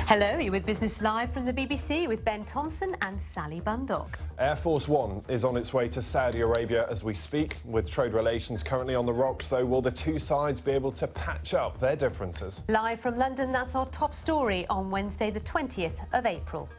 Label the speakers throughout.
Speaker 1: Hello, you're with Business Live from the BBC with Ben Thompson and Sally Bundock.
Speaker 2: Air Force One is on its way to Saudi Arabia as we speak. With trade relations currently on the rocks, though, will the two sides be able to patch up their differences?
Speaker 1: Live from London, that's our top story on Wednesday, the 20th of April.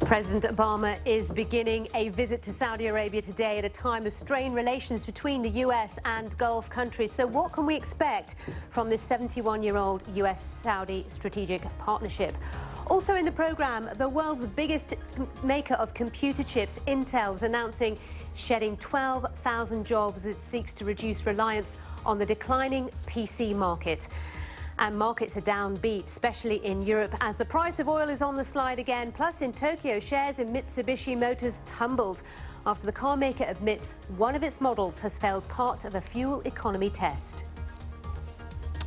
Speaker 1: President Obama is beginning a visit to Saudi Arabia today at a time of strained relations between the US and Gulf countries. So what can we expect from this 71-year-old US-Saudi strategic partnership? Also in the programme, the world's biggest maker of computer chips, Intel, is announcing shedding 12,000 jobs as it seeks to reduce reliance on the declining PC market. And markets are downbeat, especially in Europe, as the price of oil is on the slide again. Plus, in Tokyo, shares in Mitsubishi Motors tumbled after the car maker admits one of its models has failed part of a fuel economy test.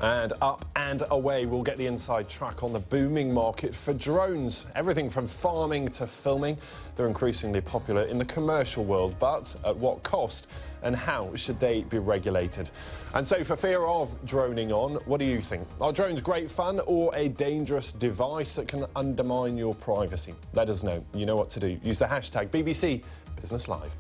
Speaker 2: And up and away, we'll get the inside track on the booming market for drones. Everything from farming to filming. They're increasingly popular in the commercial world, but at what cost and how should they be regulated? And so for fear of droning on, what do you think? Are drones great fun or a dangerous device that can undermine your privacy? Let us know. You know what to do. Use the hashtag BBC Business Live.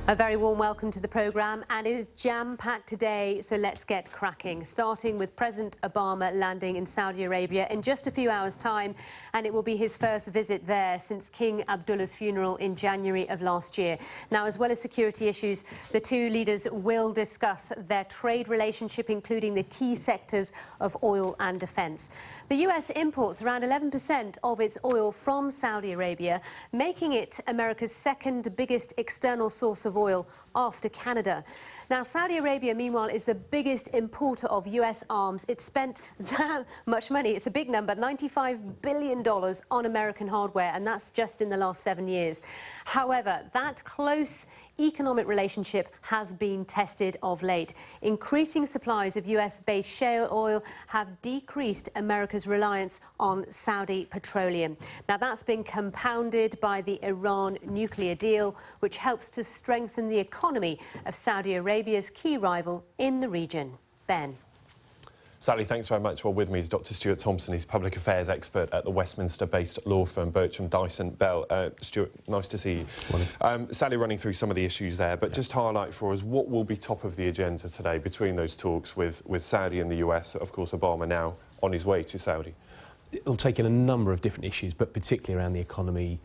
Speaker 1: A very warm welcome to the programme, and it is jam-packed today, so let's get cracking. Starting with President Obama landing in Saudi Arabia in just a few hours' time, and it will be his first visit there since King Abdullah's funeral in January of last year. Now, as well as security issues, the two leaders will discuss their trade relationship, including the key sectors of oil and defence. The US imports around 11% of its oil from Saudi Arabia, making it America's second biggest external source of oil after Canada. Now, Saudi Arabia, meanwhile, is the biggest importer of US arms. It's spent that much money, it's a big number, $95 billion on American hardware, and that's just in the last 7 years. However, that close economic relationship has been tested of late. Increasing supplies of US-based shale oil have decreased America's reliance on Saudi petroleum. Now, that's been compounded by the Iran nuclear deal, which helps to strengthen the economy of Saudi Arabia's key rival in the region. Ben.
Speaker 2: Sally, thanks very much. Well, with me is Dr. Stuart Thompson. He's public affairs expert at the Westminster-based law firm Bertram Dyson Bell. Stuart, nice to see you. Sally running through some of the issues there, but just highlight for us what will be top of the agenda today between those talks with Saudi and the US. Of course, Obama now on his way to Saudi.
Speaker 3: It'll take in a number of different issues, but particularly around the economy,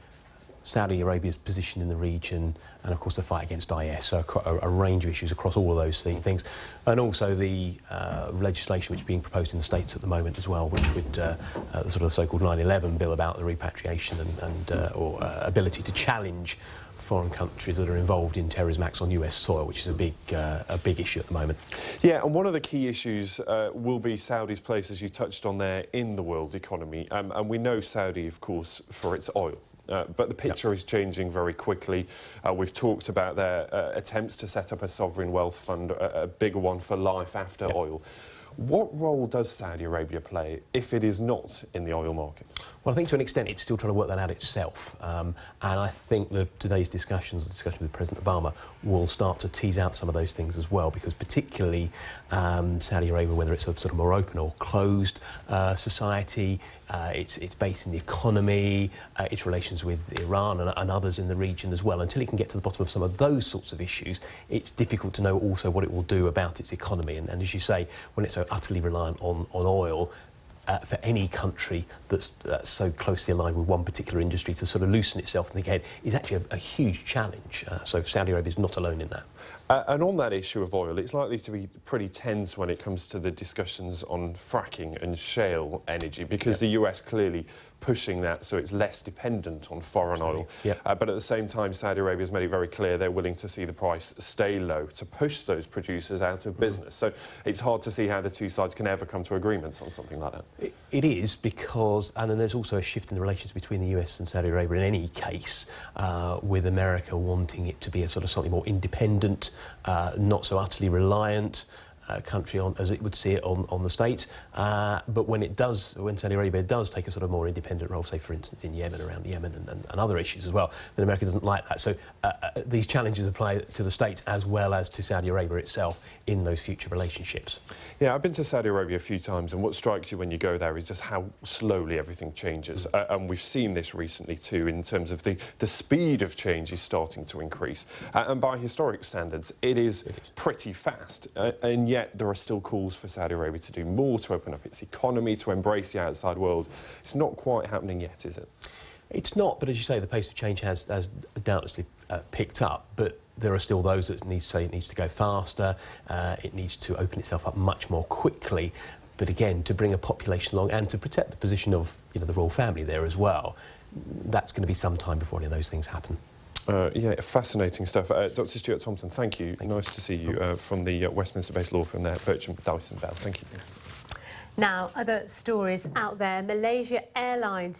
Speaker 3: Saudi Arabia's position in the region, and of course the fight against IS, so a range of issues across all of those three things, and also the legislation which is being proposed in the States at the moment as well, which would the sort of so-called 9/11 bill about the repatriation or ability to challenge foreign countries that are involved in terrorism acts on US soil, which is a big issue at the moment.
Speaker 2: Yeah, and one of the key issues will be Saudi's place, as you touched on there, in the world economy, and we know Saudi, of course, for its oil. But the picture is changing very quickly. We've talked about their attempts to set up a sovereign wealth fund, a bigger one for life after oil. What role does Saudi Arabia play if it is not in the oil market?
Speaker 3: Well, I think to an extent it's still trying to work that out itself. And I think that today's discussion with President Obama will start to tease out some of those things as well, because particularly Saudi Arabia, whether it's a sort of more open or closed society, its base in the economy, its relations with Iran and others in the region as well. Until it can get to the bottom of some of those sorts of issues, it's difficult to know also what it will do about its economy. And as you say, when it's so utterly reliant on oil, for any country that's so closely aligned with one particular industry to sort of loosen itself and think ahead is actually a huge challenge. So Saudi Arabia is not alone in that.
Speaker 2: And on that issue of oil, it's likely to be pretty tense when it comes to the discussions on fracking and shale energy, because the US clearly pushing that so it's less dependent on foreign oil. But at the same time, Saudi Arabia has made it very clear they're willing to see the price stay low to push those producers out of business. So it's hard to see how the two sides can ever come to agreements on something like that.
Speaker 3: It is, because, and then there's also a shift in the relations between the US and Saudi Arabia in any case, with America wanting it to be a sort of slightly more independent, not so utterly reliant country on, as it would see it, on the States. But when Saudi Arabia does take a sort of more independent role, say for instance in Yemen, around Yemen and other issues as well, then America doesn't like that. So these challenges apply to the States as well as to Saudi Arabia itself in those future relationships.
Speaker 2: Yeah, I've been to Saudi Arabia a few times, and what strikes you when you go there is just how slowly everything changes. And we've seen this recently too, in terms of the speed of change is starting to increase. And by historic standards, it is pretty fast. And yet there are still calls for Saudi Arabia to do more, to open up its economy, to embrace the outside world. It's not quite happening yet, is it?
Speaker 3: It's not, but as you say, the pace of change has doubtlessly picked up, but there are still those that say it needs to go faster, it needs to open itself up much more quickly. But again, to bring a population along and to protect the position of the royal family there as well, that's going to be some time before any of those things happen.
Speaker 2: Yeah, fascinating stuff. Dr. Stuart Thompson, thank you. Nice to see you from the Westminster-based law firm there, Bircham Dyson Bell. Thank you.
Speaker 1: Now, other stories out there. Malaysia Airlines